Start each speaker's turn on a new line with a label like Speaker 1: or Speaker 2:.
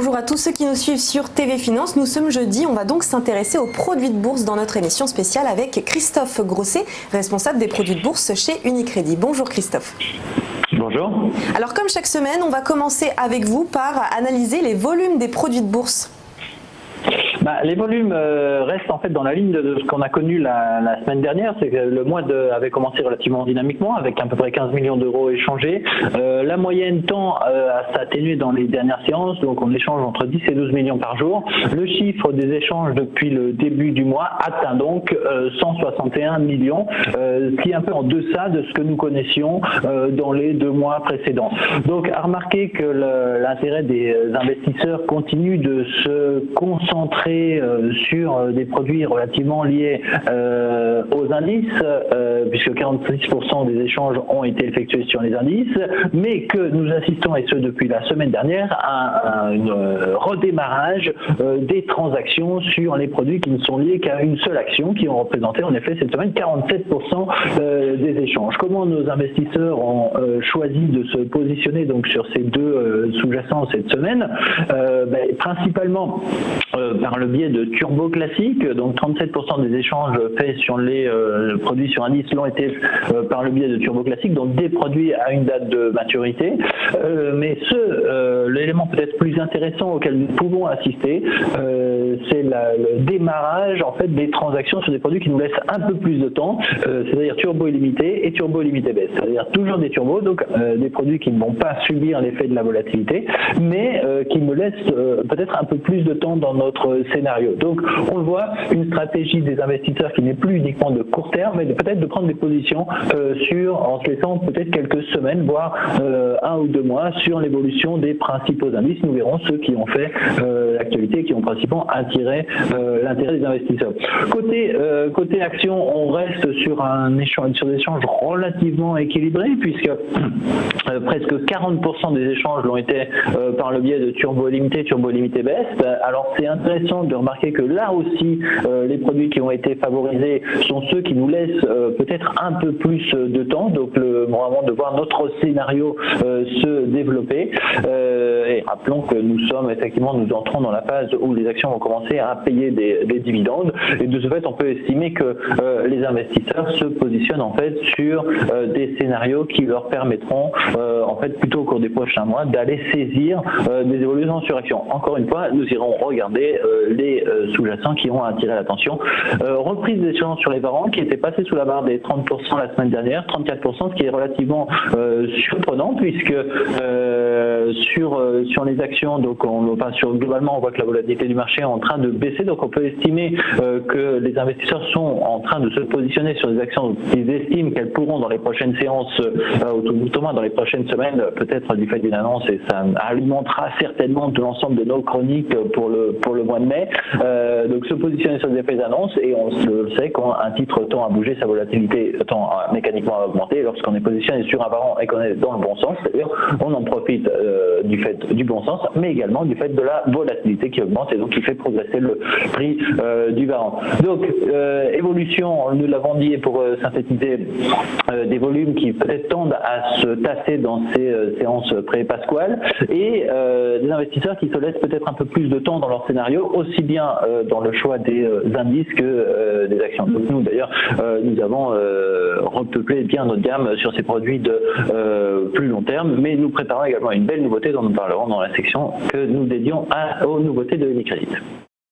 Speaker 1: Bonjour à tous ceux qui nous suivent sur TV Finance. Nous sommes jeudi, on va donc s'intéresser aux produits de bourse dans notre émission spéciale avec Christophe Grosset, responsable des produits de bourse chez Unicredit. Bonjour Christophe.
Speaker 2: Bonjour.
Speaker 1: Alors comme chaque semaine, on va commencer avec vous par analyser les volumes des produits de bourse.
Speaker 2: Les volumes restent en fait dans la ligne de ce qu'on a connu la semaine dernière. C'est que le mois avait commencé relativement dynamiquement avec à peu près 15 millions d'euros échangés. La moyenne tend à s'atténuer dans les dernières séances, donc on échange entre 10 et 12 millions par jour. Le chiffre des échanges depuis le début du mois atteint donc 161 millions, ce qui est un peu en deçà de ce que nous connaissions dans les 2 mois précédents. Donc à remarquer que l'intérêt des investisseurs continue de se concentrer sur des produits relativement liés aux indices, puisque 46% des échanges ont été effectués sur les indices, mais que nous assistons, et ce depuis la semaine dernière, à un redémarrage des transactions sur les produits qui ne sont liés qu'à une seule action, qui ont représenté en effet cette semaine 47% des échanges. Comment nos investisseurs ont choisi de se positionner donc sur ces deux sous-jacents cette semaine? Principalement par le biais de turbo classiques, donc 37% des échanges faits sur les produits sur indice l'ont été par le biais de turbo classiques, donc des produits à une date de maturité. Mais l'élément peut-être plus intéressant auquel nous pouvons assister, c'est le démarrage en fait des transactions sur des produits qui nous laissent un peu plus de temps, c'est-à-dire turbo illimité et turbo illimité baisse, c'est-à-dire toujours des turbos, donc des produits qui ne vont pas subir l'effet de la volatilité, mais qui nous laissent peut-être un peu plus de temps dans notre scénario. Donc on le voit, une stratégie des investisseurs qui n'est plus uniquement de court terme, mais peut-être de prendre des positions en se laissant peut-être quelques semaines, voire 1 ou 2 mois sur l'évolution des principaux indices. Nous verrons ceux qui ont fait l'actualité, qui ont principalement attiré l'intérêt des investisseurs. Côté action, on reste sur des échanges relativement équilibrés, puisque presque 40% des échanges l'ont été par le biais de turbo limité baisse. Alors c'est intéressant de remarquer que là aussi, les produits qui ont été favorisés sont ceux qui nous laissent peut-être un peu plus de temps, donc vraiment de voir notre scénario se développer. Et rappelons que nous entrons dans la phase où les actions vont commencer à payer des dividendes, et de ce fait on peut estimer que les investisseurs se positionnent en fait sur des scénarios qui leur permettront en fait plutôt au cours des prochains mois d'aller saisir des évolutions sur actions. Encore une fois, nous irons regarder les sous-jacents qui ont attiré l'attention. Reprise des échanges sur les varants qui étaient passés sous la barre des 30% la semaine dernière, 34%, ce qui est relativement surprenant, puisque sur les actions, donc globalement on voit que la volatilité du marché est en train de baisser, donc on peut estimer que les investisseurs sont en train de se positionner sur des actions qu'ils estiment qu'elles pourront dans les prochaines séances, ou tout au moins dans les prochaines semaines, peut-être du fait d'une annonce, et ça alimentera certainement de l'ensemble de nos chroniques pour le mois de mai. Donc se positionner sur des effets d'annonce, et on le sait, quand un titre tend à bouger, sa volatilité tend mécaniquement à augmenter. Lorsqu'on est positionné sur un varant et qu'on est dans le bon sens, c'est-à-dire on en profite du fait du bon sens, mais également du fait de la volatilité qui augmente et donc qui fait progresser le prix du varant. Donc évolution, nous l'avons dit, pour synthétiser, des volumes qui peut-être tendent à se tasser dans ces séances pré-pasquales, et des investisseurs qui se laissent peut-être un peu plus de temps dans leur scénario, aussi bien dans le choix des indices que des actions. Donc nous d'ailleurs, nous avons repeuplé bien notre gamme sur ces produits de plus long terme, mais nous préparons également une belle nouveauté dont nous parlerons dans la section que nous dédions aux nouveautés de Unicredit.